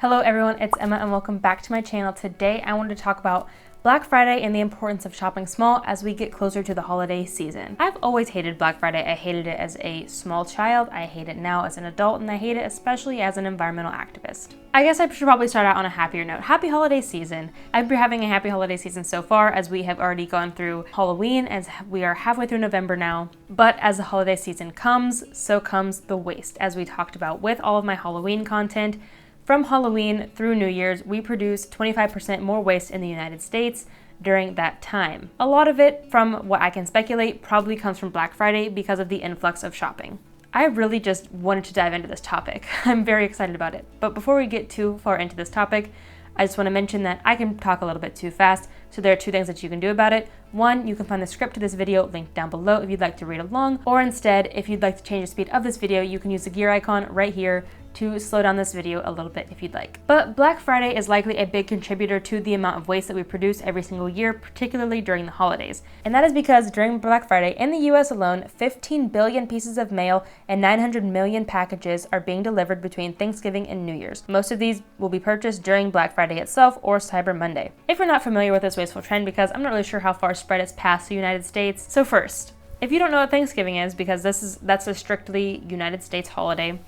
Hello everyone, it's Emma and welcome back to my channel. Today I wanted to talk about Black Friday and the importance of shopping small as we get closer to the holiday season. I've always hated Black Friday. I hated it as a small child, I hate it now as an adult, and I hate it especially as an environmental activist. I guess I should probably start out on a happier note. Happy holiday season. I've been having a happy holiday season so far as we have already gone through Halloween, as we are halfway through November now. But as the holiday season comes, so comes the waste. As we talked about with all of my Halloween content, from Halloween through New Year's, we produce 25% more waste in the United States during that time. A lot of it, from what I can speculate, probably comes from Black Friday because of the influx of shopping. I really just wanted to dive into this topic. I'm very excited about it. But before we get too far into this topic, I just want to mention that I can talk a little bit too fast, so there are two things that you can do about it. One, you can find the script to this video linked down below if you'd like to read along, or instead, if you'd like to change the speed of this video, you can use the gear icon right here to slow down this video a little bit if you'd like. But Black Friday is likely a big contributor to the amount of waste that we produce every single year, particularly during the holidays. And that is because during Black Friday, in the US alone, 15 billion pieces of mail and 900 million packages are being delivered between Thanksgiving and New Year's. Most of these will be purchased during Black Friday itself or Cyber Monday. If you're not familiar with this wasteful trend, because I'm not really sure how far spread it's past the United States. So first, if you don't know what Thanksgiving is, because that's a strictly United States holiday,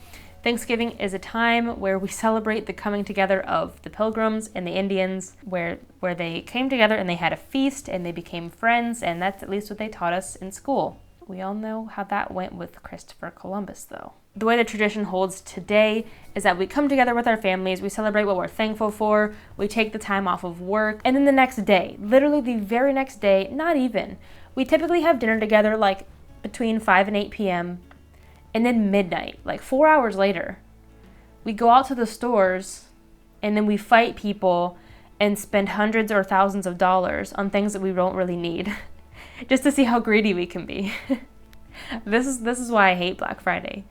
Thanksgiving is a time where we celebrate the coming together of the Pilgrims and the Indians, where they came together and they had a feast and they became friends, and that's at least what they taught us in school. We all know how that went with Christopher Columbus, though. The way the tradition holds today is that we come together with our families, we celebrate what we're thankful for, we take the time off of work, and then the next day, literally the very next day, not even, we typically have dinner together like between 5 and 8 p.m., and then midnight, like 4 hours later, we go out to the stores and then we fight people and spend hundreds or thousands of dollars on things that we don't really need just to see how greedy we can be. This is why I hate Black Friday.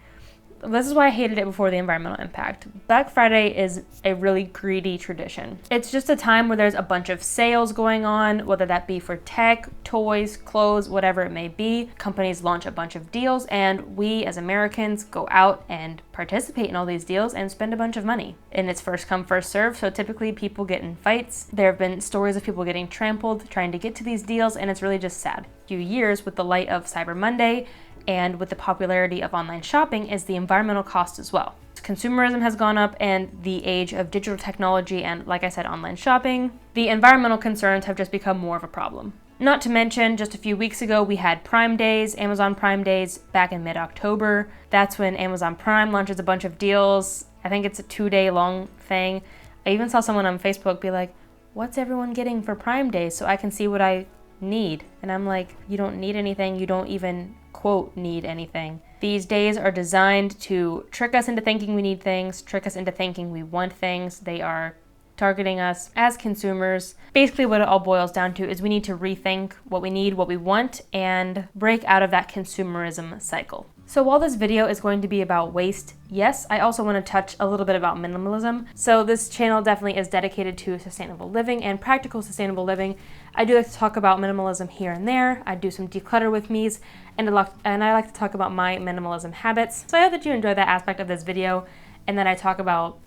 This is why I hated it before the environmental impact. Black Friday is a really greedy tradition. It's just a time where there's a bunch of sales going on, whether that be for tech, toys, clothes, whatever it may be. Companies launch a bunch of deals, and we as Americans go out and participate in all these deals and spend a bunch of money. And it's first come, first serve, so typically people get in fights. There have been stories of people getting trampled trying to get to these deals, and it's really just sad. A few years with the light of Cyber Monday, and with the popularity of online shopping is the environmental cost as well. Consumerism has gone up, and the age of digital technology and, like I said, online shopping, the environmental concerns have just become more of a problem. Not to mention, just a few weeks ago, we had Prime Days, Amazon Prime Days, back in mid-October. That's when Amazon Prime launches a bunch of deals. I think it's a 2-day long thing. I even saw someone on Facebook be like, what's everyone getting for Prime Days so I can see what I need? And I'm like, you don't need anything. You don't even, quote, need anything. These days are designed to trick us into thinking we need things, trick us into thinking we want things. They are targeting us as consumers. Basically what it all boils down to is we need to rethink what we need, what we want, and break out of that consumerism cycle. So while this video is going to be about waste, yes, I also want to touch a little bit about minimalism. So this channel definitely is dedicated to sustainable living and practical sustainable living. I do like to talk about minimalism here and there. I do some declutter with me's, and I like to talk about my minimalism habits. So I hope that you enjoy that aspect of this video, and then I talk about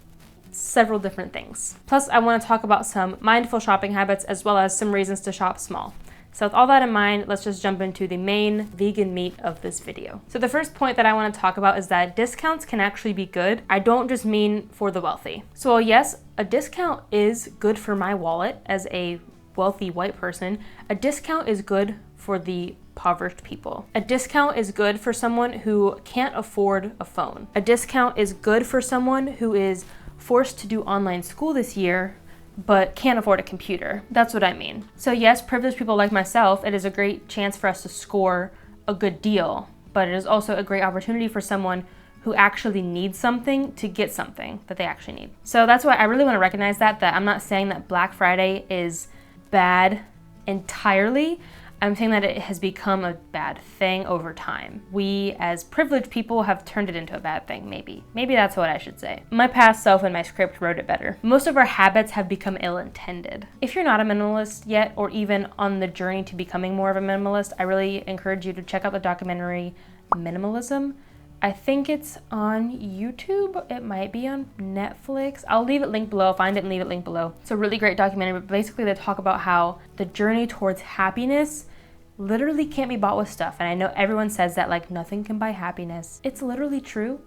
several different things. Plus, I want to talk about some mindful shopping habits as well as some reasons to shop small. So with all that in mind, let's just jump into the main vegan meat of this video. So the first point that I want to talk about is that discounts can actually be good. I don't just mean for the wealthy. So yes, a discount is good for my wallet as a wealthy white person. A discount is good for the impoverished people. A discount is good for someone who can't afford a phone. A discount is good for someone who is forced to do online school this year but can't afford a computer. That's what I mean. So yes, privileged people like myself, it is a great chance for us to score a good deal, but it is also a great opportunity for someone who actually needs something to get something that they actually need. So that's why I really want to recognize that I'm not saying that Black Friday is bad entirely. I'm saying that it has become a bad thing over time. We as privileged people have turned it into a bad thing, maybe. Maybe that's what I should say. My past self in my script wrote it better. Most of our habits have become ill-intended. If you're not a minimalist yet, or even on the journey to becoming more of a minimalist, I really encourage you to check out the documentary Minimalism I think it's on YouTube. It might be on Netflix. I'll leave it linked below. I'll find it and leave it linked below. It's a really great documentary, but basically they talk about how the journey towards happiness literally can't be bought with stuff. And I know everyone says that, like, nothing can buy happiness. It's literally true.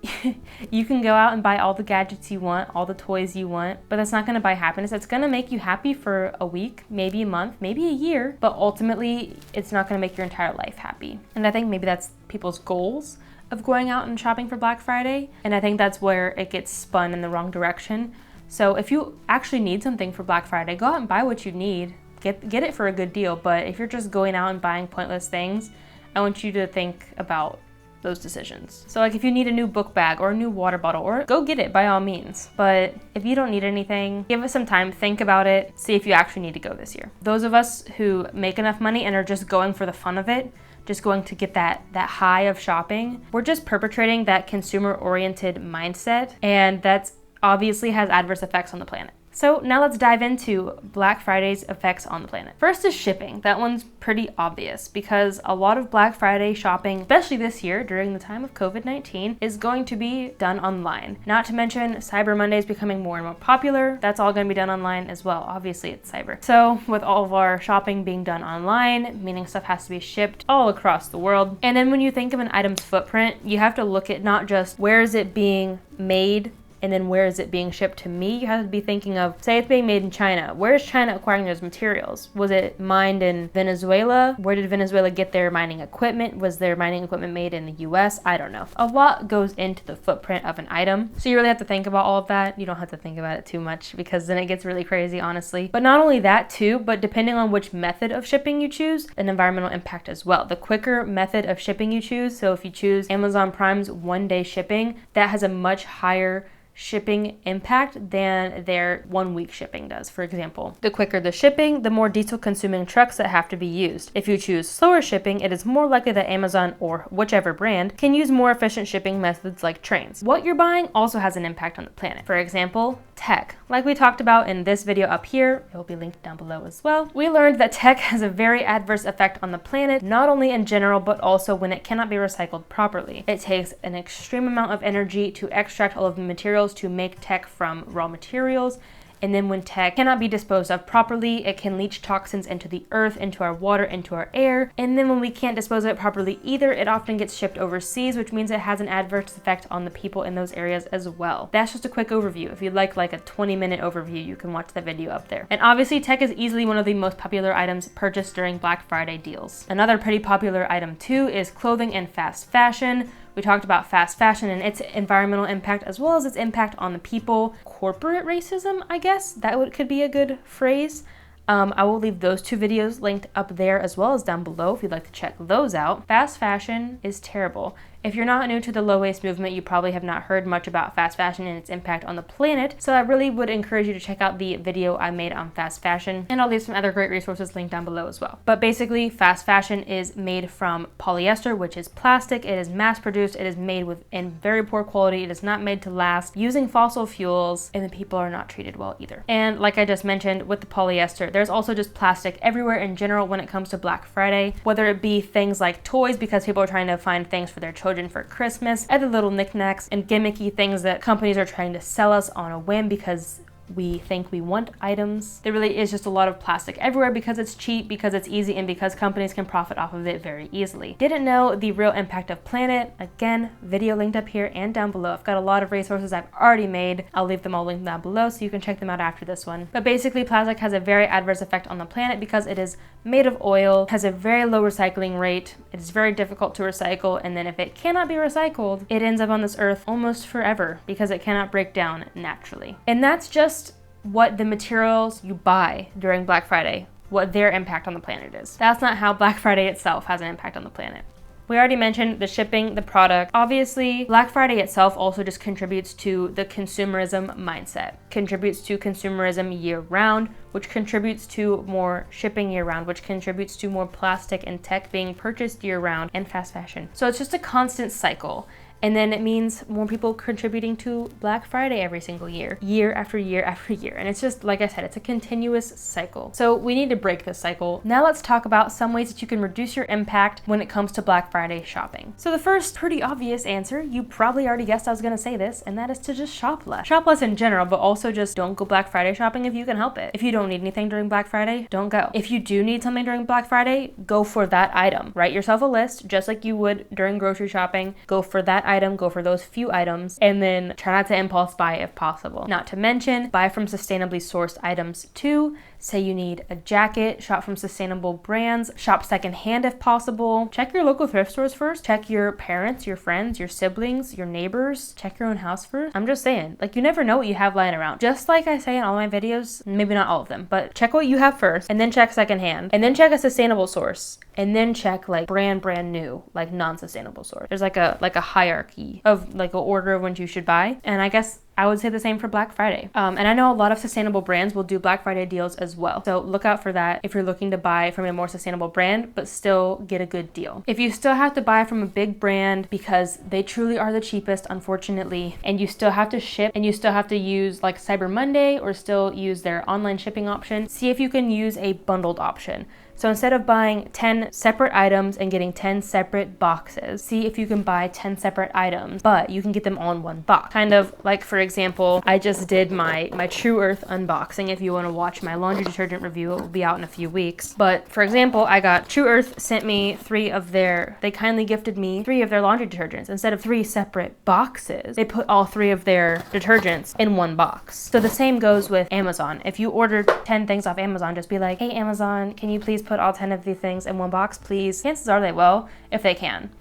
You can go out and buy all the gadgets you want, all the toys you want, but that's not gonna buy happiness. It's gonna make you happy for a week, maybe a month, maybe a year, but ultimately it's not gonna make your entire life happy. And I think maybe that's people's goals of going out and shopping for Black Friday. And I think that's where it gets spun in the wrong direction. So if you actually need something for Black Friday, go out and buy what you need. Get it for a good deal. But if you're just going out and buying pointless things, I want you to think about those decisions. So like if you need a new book bag or a new water bottle, or go get it by all means. But if you don't need anything, give it some time, think about it, see if you actually need to go this year. Those of us who make enough money and are just going for the fun of it, just going to get that high of shopping, we're just perpetrating that consumer-oriented mindset, and that's obviously has adverse effects on the planet. So now let's dive into Black Friday's effects on the planet. First is shipping. That one's pretty obvious because a lot of Black Friday shopping, especially this year during the time of COVID-19, is going to be done online. Not to mention Cyber Monday is becoming more and more popular. That's all going to be done online as well. Obviously it's cyber. So with all of our shopping being done online, meaning stuff has to be shipped all across the world. And then when you think of an item's footprint, you have to look at not just where is it being made, and then where is it being shipped to me? You have to be thinking of, say it's being made in China. Where is China acquiring those materials? Was it mined in Venezuela? Where did Venezuela get their mining equipment? Was their mining equipment made in the US? I don't know. A lot goes into the footprint of an item. So you really have to think about all of that. You don't have to think about it too much because then it gets really crazy, honestly. But not only that too, but depending on which method of shipping you choose, an environmental impact as well. The quicker method of shipping you choose, so if you choose Amazon Prime's 1-day shipping, that has a much higher shipping impact than their 1-week shipping does, for example. The quicker the shipping, the more diesel consuming trucks that have to be used. If you choose slower shipping, it is more likely that Amazon or whichever brand can use more efficient shipping methods like trains. What you're buying also has an impact on the planet. For example, tech. Like we talked about in this video up here, it will be linked down below as well. We learned that tech has a very adverse effect on the planet, not only in general, but also when it cannot be recycled properly. It takes an extreme amount of energy to extract all of the materials to make tech from raw materials. And then when tech cannot be disposed of properly, it can leach toxins into the earth, into our water, into our air. And then when we can't dispose of it properly either, it often gets shipped overseas, which means it has an adverse effect on the people in those areas as well. That's just a quick overview. If you'd like a 20-minute overview, you can watch the video up there. And obviously tech is easily one of the most popular items purchased during Black Friday deals. Another pretty popular item too is clothing and fast fashion. We talked about fast fashion and its environmental impact as well as its impact on the people. Corporate racism, I guess, could be a good phrase. I will leave those 2 videos linked up there as well as down below if you'd like to check those out. Fast fashion is terrible. If you're not new to the low waste movement, you probably have not heard much about fast fashion and its impact on the planet. So I really would encourage you to check out the video I made on fast fashion, and I'll leave some other great resources linked down below as well. But basically, fast fashion is made from polyester, which is plastic. It is mass produced. It is made in very poor quality. It is not made to last, using fossil fuels, and the people are not treated well either. And like I just mentioned with the polyester, there's also just plastic everywhere in general when it comes to Black Friday, whether it be things like toys because people are trying to find things for their children for Christmas, other little knickknacks and gimmicky things that companies are trying to sell us on a whim because we think we want items. There really is just a lot of plastic everywhere because it's cheap, because it's easy, and because companies can profit off of it very easily. Didn't know the real impact of planet? Again, video linked up here and down below. I've got a lot of resources I've already made. I'll leave them all linked down below so you can check them out after this one. But basically, plastic has a very adverse effect on the planet because it is made of oil, has a very low recycling rate, it is very difficult to recycle, and then if it cannot be recycled, it ends up on this earth almost forever because it cannot break down naturally. And that's just what the materials you buy during Black Friday, what their impact on the planet is. That's not how Black Friday itself has an impact on the planet. We already mentioned the shipping, the product. Obviously, Black Friday itself also just contributes to the consumerism mindset, contributes to consumerism year round, which contributes to more shipping year round, which contributes to more plastic and tech being purchased year round, and fast fashion. So it's just a constant cycle. And then it means more people contributing to Black Friday every single year, year after year after year. And it's just, like I said, it's a continuous cycle. So we need to break this cycle. Now let's talk about some ways that you can reduce your impact when it comes to Black Friday shopping. So the first pretty obvious answer, you probably already guessed I was gonna say this, and that is to just shop less. Shop less in general, but also just don't go Black Friday shopping if you can help it. If you don't need anything during Black Friday, don't go. If you do need something during Black Friday, go for that item. Write yourself a list, just like you would during grocery shopping. Go for that item, go for those few items, and then try not to impulse buy if possible. Not to mention, buy from sustainably sourced items too. Say you need a jacket, shop from sustainable brands, shop secondhand if possible. Check your local thrift stores first. Check your parents, your friends, your siblings, your neighbors. Check your own house first. I'm just saying, like, you never know what you have lying around. Just like I say in all my videos, maybe not all of them, but check what you have first, and then check secondhand, and then check a sustainable source, and then check like brand new, like non-sustainable source. There's like a hierarchy of like an order of when you should buy, and I guess I would say the same for Black Friday. And I know a lot of sustainable brands will do Black Friday deals as well. So look out for that if you're looking to buy from a more sustainable brand, but still get a good deal. If you still have to buy from a big brand because they truly are the cheapest, unfortunately, and you still have to ship and you still have to use like Cyber Monday or still use their online shipping option, see if you can use a bundled option. So instead of buying 10 separate items and getting 10 separate boxes, see if you can buy 10 separate items, but you can get them all in one box. Kind of like, for example, I just did my True Earth unboxing. If you want to watch my laundry detergent review, it will be out in a few weeks. But for example, I got True Earth sent me they kindly gifted me 3 of their laundry detergents. Instead of 3 separate boxes, they put all 3 of their detergents in one box. So the same goes with Amazon. If you order 10 things off Amazon, just be like, hey Amazon, can you please put all 10 of these things in one box, please? Chances are they will, if they can.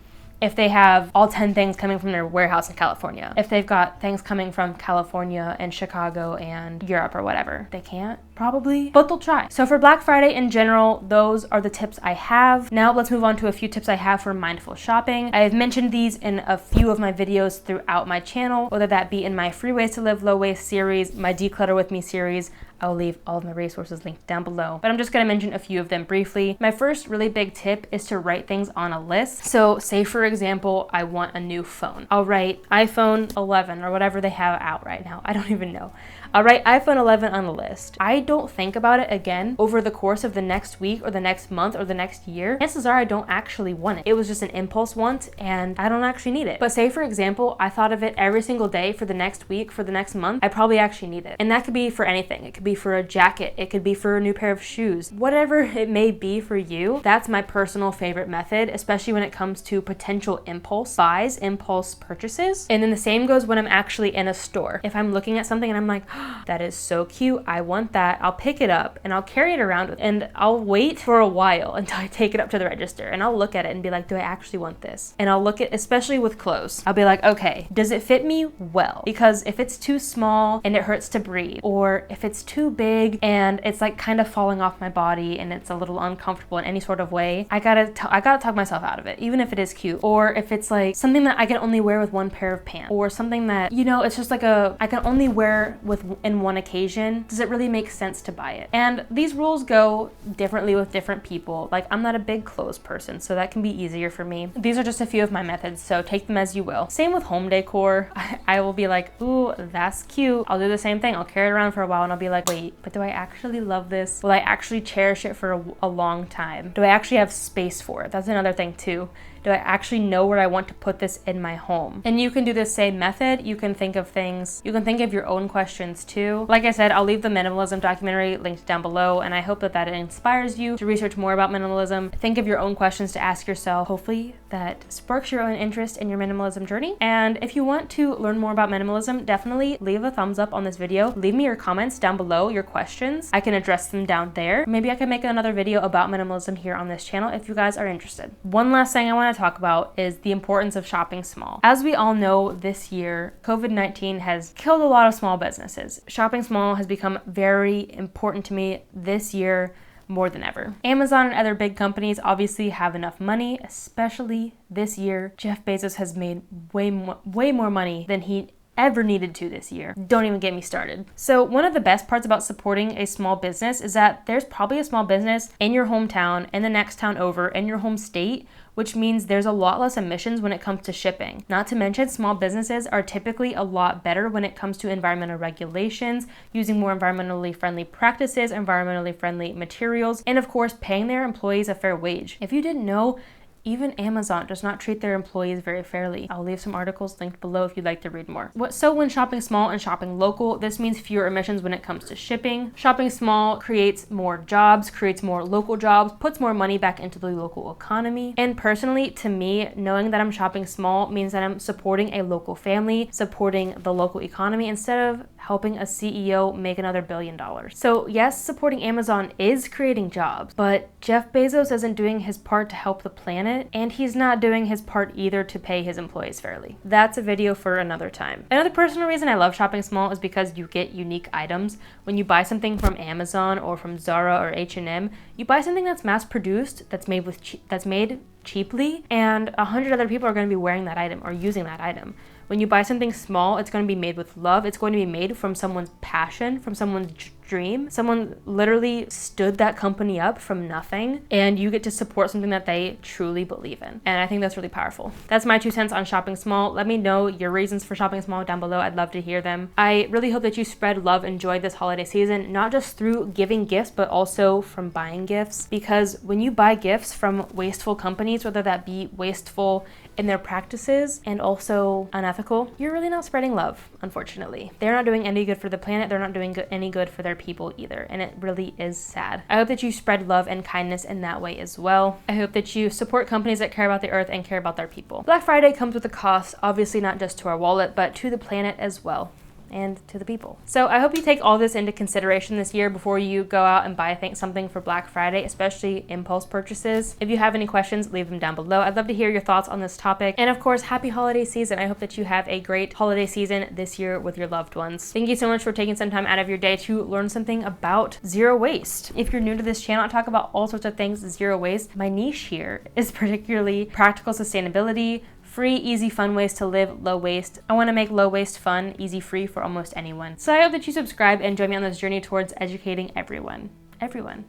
If they have all 10 things coming from their warehouse in California. If they've got things coming from California and Chicago and Europe or whatever. They can't, probably, but they'll try. So for Black Friday in general, those are the tips I have. Now let's move on to a few tips I have for mindful shopping. I have mentioned these in a few of my videos throughout my channel, whether that be in my Free Ways to Live Low Waste series, my Declutter With Me series. I'll leave all of my resources linked down below, but I'm just gonna mention a few of them briefly. My first really big tip is to write things on a list. So say for example, I want a new phone. I'll write iPhone 11 or whatever they have out right now. I don't even know. I'll write iPhone 11 on the list. I don't think about it again over the course of the next week or the next month or the next year. Chances are I don't actually want it. It was just an impulse want and I don't actually need it. But say for example, I thought of it every single day for the next week, for the next month, I probably actually need it. And that could be for anything. It could be for a jacket. It could be for a new pair of shoes. Whatever it may be for you, that's my personal favorite method, especially when it comes to potential impulse buys, impulse purchases. And then the same goes when I'm actually in a store. If I'm looking at something and I'm like, that is so cute, I want that, I'll pick it up and I'll carry it around with, and I'll wait for a while until I take it up to the register and I'll look at it and be like, do I actually want this? And I'll look at, especially with clothes, I'll be like, okay, does it fit me well? Because if it's too small and it hurts to breathe, or if it's too big and it's like kind of falling off my body and it's a little uncomfortable in any sort of way, I gotta talk myself out of it, even if it is cute. Or if it's like something that I can only wear with one pair of pants, or something that, you know, it's just like I can only wear in one occasion, does it really make sense to buy it? And these rules go differently with different people. Like, I'm not a big clothes person, so that can be easier for me. These are just a few of my methods, so take them as you will. Same with home decor. I will be like, ooh, that's cute. I'll do the same thing. I'll carry it around for a while and I'll be like, wait, but do I actually love this? Will I actually cherish it for a long time? Do I actually have space for it? That's another thing too. Do I actually know where I want to put this in my home? And you can do the same method. You can think of things, you can think of your own questions too. Like I said, I'll leave the minimalism documentary linked down below, and I hope that inspires you to research more about minimalism. Think of your own questions to ask yourself. Hopefully that sparks your own interest in your minimalism journey. And if you want to learn more about minimalism, definitely leave a thumbs up on this video. Leave me your comments down below, your questions. I can address them down there. Maybe I can make another video about minimalism here on this channel if you guys are interested. One last thing I want to talk about is the importance of shopping small. As we all know, this year, COVID-19 has killed a lot of small businesses. Shopping small has become very important to me this year more than ever. Amazon and other big companies obviously have enough money, especially this year. Jeff Bezos has made way more money than he ever needed to this year. Don't even get me started. So one of the best parts about supporting a small business is that there's probably a small business in your hometown, in the next town over, in your home state, which means there's a lot less emissions when it comes to shipping. Not to mention, small businesses are typically a lot better when it comes to environmental regulations, using more environmentally friendly practices, environmentally friendly materials, and of course, paying their employees a fair wage. If you didn't know, even Amazon does not treat their employees very fairly. I'll leave some articles linked below if you'd like to read more. So when shopping small and shopping local, this means fewer emissions when it comes to shipping. Shopping small creates more jobs, creates more local jobs, puts more money back into the local economy. And personally, to me, knowing that I'm shopping small means that I'm supporting a local family, supporting the local economy, instead of helping a CEO make another $1 billion. So yes, supporting Amazon is creating jobs, but Jeff Bezos isn't doing his part to help the planet, and he's not doing his part either to pay his employees fairly. That's a video for another time. Another personal reason I love shopping small is because you get unique items. When you buy something from Amazon or from Zara or H&M, you buy something that's mass produced, that's made cheaply, and 100 other people are going to be wearing that item or using that item. When you buy something small, it's going to be made with love. It's going to be made from someone's passion, from someone's dream. Someone literally stood that company up from nothing, and you get to support something that they truly believe in. And I think that's really powerful. That's my 2 cents on shopping small. Let me know your reasons for shopping small down below. I'd love to hear them. I really hope that you spread love and joy this holiday season, not just through giving gifts, but also from buying gifts. Because when you buy gifts from wasteful companies, whether that be wasteful in their practices and also unethical, you're really not spreading love, unfortunately. They're not doing any good for the planet. They're not doing any good for their people either, and it really is sad. I hope that you spread love and kindness in that way as well. I hope that you support companies that care about the earth and care about their people. Black Friday comes with a cost, obviously not just to our wallet, but to the planet as well, and to the people. So I hope you take all this into consideration this year before you go out and buy something for Black Friday, especially impulse purchases. If you have any questions, leave them down below. I'd love to hear your thoughts on this topic. And of course, happy holiday season. I hope that you have a great holiday season this year with your loved ones. Thank you so much for taking some time out of your day to learn something about zero waste. If you're new to this channel, I talk about all sorts of things zero waste. My niche here is particularly practical sustainability, free, easy, fun ways to live low waste. I want to make low waste fun, easy, free for almost anyone. So I hope that you subscribe and join me on this journey towards educating everyone. Everyone.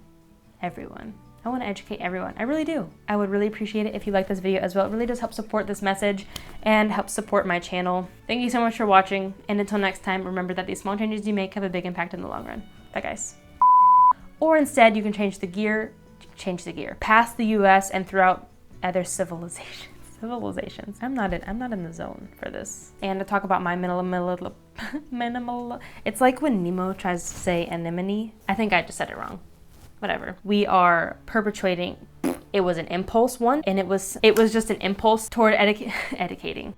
I want to educate everyone. I really do. I would really appreciate it if you like this video as well. It really does help support this message and help support my channel. Thank you so much for watching. And until next time, remember that these small changes you make have a big impact in the long run. Bye guys. Or instead, you can change the gear past the US and throughout other civilizations. I'm not in the zone for this. And to talk about my minimal. It's like when Nemo tries to say anemone. I think I just said it wrong. Whatever. We are perpetuating. It was an impulse one, and it was just an impulse toward educating.